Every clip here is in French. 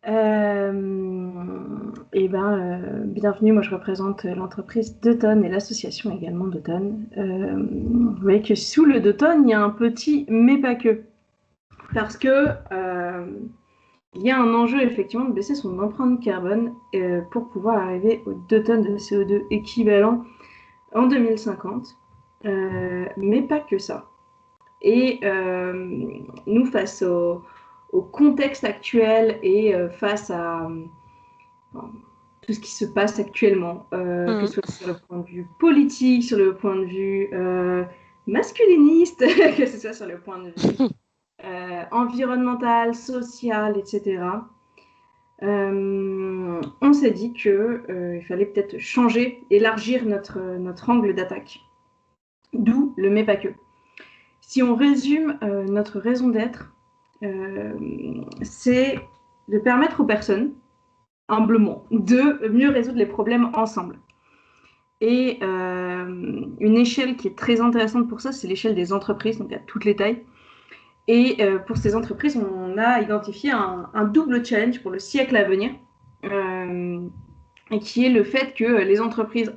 Bienvenue, moi je représente l'entreprise Deuton et l'association également Deuton. Vous voyez que sous le Deuton, il y a un petit mais pas que. Parce que il y a un enjeu effectivement de baisser son empreinte carbone pour pouvoir arriver aux 2 tonnes de CO2 équivalent en 2050. Mais pas que ça. Et nous, face au contexte actuel et face à tout ce qui se passe actuellement, que ce soit sur le point de vue politique, sur le point de vue masculiniste, que ce soit sur le point de vue environnemental, social, etc. On s'est dit qu'il fallait peut-être changer, élargir notre angle d'attaque. D'où le mais pas que. Si on résume notre raison d'être, c'est de permettre aux personnes, humblement, de mieux résoudre les problèmes ensemble. Et une échelle qui est très intéressante pour ça, c'est l'échelle des entreprises, donc à toutes les tailles. Et pour ces entreprises, on a identifié un double challenge pour le siècle à venir, et qui est le fait que les entreprises,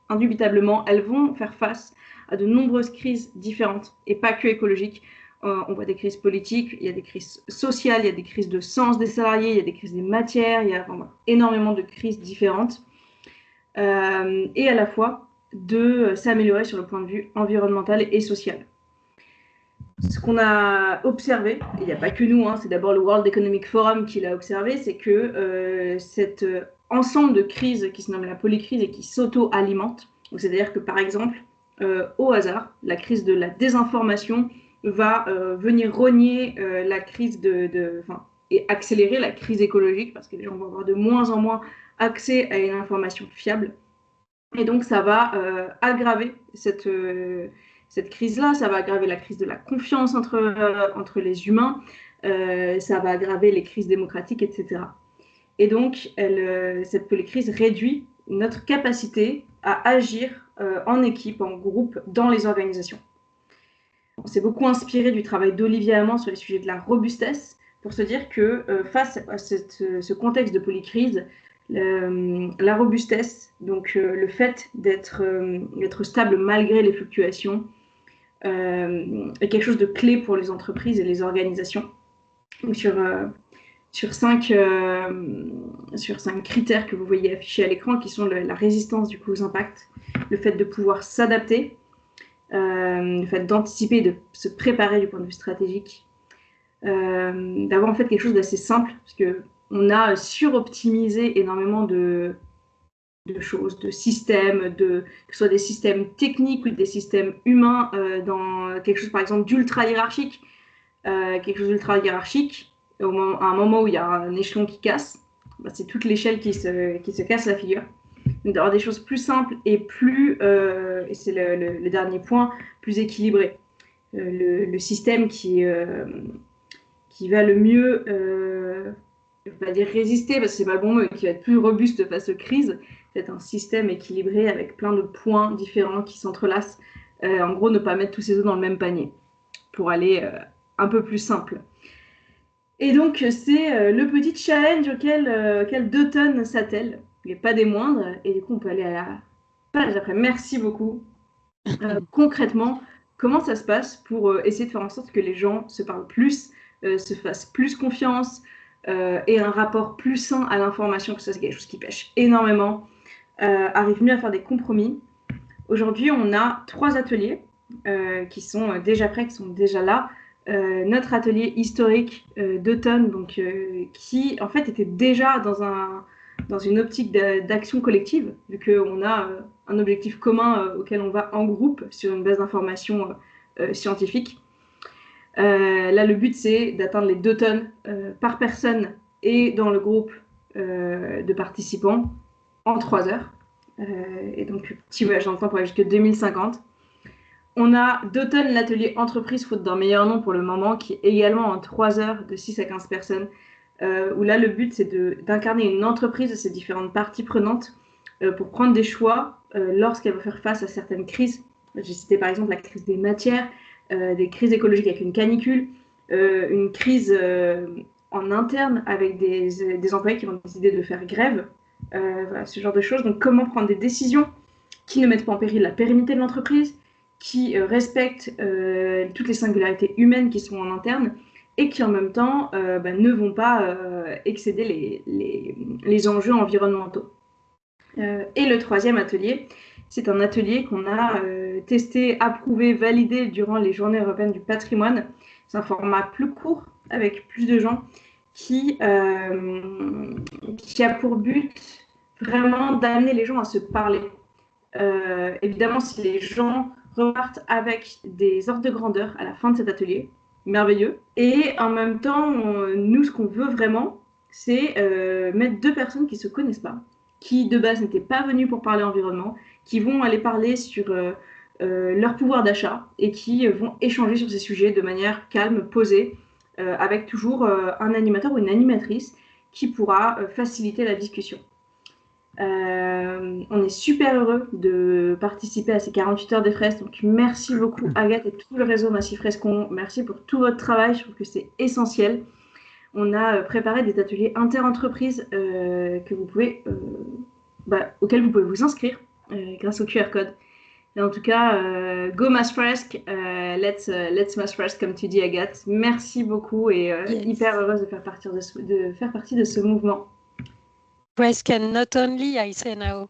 indubitablement, elles vont faire face à de nombreuses crises différentes, et pas que écologiques. On voit des crises politiques, il y a des crises sociales, il y a des crises de sens des salariés, il y a des crises des matières, il y a énormément de crises différentes. Et à la fois de s'améliorer sur le point de vue environnemental et social. Ce qu'on a observé, et il n'y a pas que nous, hein, c'est d'abord le World Economic Forum qui l'a observé, c'est que cet ensemble de crises qui se nomme la polycrise et qui s'auto-alimente, c'est-à-dire que par exemple, au hasard, la crise de la désinformation va venir rogner la crise et accélérer la crise écologique, parce que les gens vont avoir de moins en moins accès à une information fiable. Et donc ça va aggraver cette crise-là, ça va aggraver la crise de la confiance entre les humains, ça va aggraver les crises démocratiques, etc. Et donc, cette polycrise réduit notre capacité à agir en équipe, en groupe, dans les organisations. On s'est beaucoup inspiré du travail d'Olivier Hamon sur les sujets de la robustesse pour se dire que face à ce contexte de polycrise, la robustesse, donc le fait d'être stable malgré les fluctuations, est quelque chose de clé pour les entreprises et les organisations. Donc sur 5 critères que vous voyez affichés à l'écran, qui sont la résistance du coup aux impacts, le fait de pouvoir s'adapter, le fait d'anticiper, de se préparer du point de vue stratégique, d'avoir en fait quelque chose d'assez simple, parce qu'on a suroptimisé énormément de choses, de systèmes, que ce soit des systèmes techniques ou des systèmes humains, dans quelque chose par exemple d'ultra hiérarchique. Quelque chose d'ultra hiérarchique, à un moment où il y a un échelon qui casse, c'est toute l'échelle qui se casse la figure. Donc d'avoir des choses plus simples et et c'est le dernier point, plus équilibré. Le système qui va le mieux, je ne vais pas dire résister, parce que c'est pas le bon mot, mais qui va être plus robuste face aux crises, c'est un système équilibré avec plein de points différents qui s'entrelacent. En gros, ne pas mettre tous ses œufs dans le même panier pour aller un peu plus simple. Et donc, c'est le petit challenge auquel Deuton s'attelle. Il n'est pas des moindres. Et du coup, on peut aller à la page après. Merci beaucoup. Concrètement, comment ça se passe pour essayer de faire en sorte que les gens se parlent plus, se fassent plus confiance, et un rapport plus sain à l'information, que ça c'est quelque chose qui pêche énormément, arrive mieux à faire des compromis. Aujourd'hui, on a 3 ateliers qui sont déjà prêts, qui sont déjà là. Notre atelier historique Deuton, donc, qui en fait était déjà dans une optique d'action collective, vu qu'on a un objectif commun auquel on va en groupe sur une base d'informations scientifiques. Là, le but, c'est d'atteindre les 2 tonnes par personne et dans le groupe de participants en 3 heures. Et donc, petit voyage dans le temps pour aller jusqu'à 2050. On a Deuton, l'atelier entreprise, faute d'un meilleur nom pour le moment, qui est également en 3 heures de 6 à 15 personnes, où là, le but, c'est d'incarner une entreprise de ces différentes parties prenantes pour prendre des choix lorsqu'elle va faire face à certaines crises. J'ai cité par exemple la crise des matières, des crises écologiques avec une canicule, une crise en interne avec des employés qui vont décider de faire grève, voilà, ce genre de choses. Donc, comment prendre des décisions qui ne mettent pas en péril la pérennité de l'entreprise, qui respectent toutes les singularités humaines qui sont en interne et qui en même temps ne vont pas excéder les enjeux environnementaux. Et le troisième atelier, c'est un atelier qu'on a testé, approuvé, validé durant les Journées européennes du patrimoine. C'est un format plus court, avec plus de gens, qui a pour but vraiment d'amener les gens à se parler. Évidemment, si les gens repartent avec des ordres de grandeur à la fin de cet atelier, merveilleux. Et en même temps, nous, ce qu'on veut vraiment, c'est mettre deux personnes qui ne se connaissent pas, qui de base n'étaient pas venues pour parler environnement, qui vont aller parler sur leur pouvoir d'achat et qui vont échanger sur ces sujets de manière calme, posée, avec toujours un animateur ou une animatrice qui pourra faciliter la discussion. On est super heureux de participer à ces 48 heures des fraises. Donc, merci beaucoup, Agathe et tout le réseau Massif Frescon. Merci pour tout votre travail. Je trouve que c'est essentiel. On a préparé des ateliers inter-entreprises que vous pouvez, auxquels vous pouvez vous inscrire grâce au QR code. Et en tout cas, go Mass Fresk, let's Mass Fresk, comme tu dis, Agathe. Merci beaucoup et hyper heureuse de faire partie de ce mouvement. Fresk, and not only, I say now.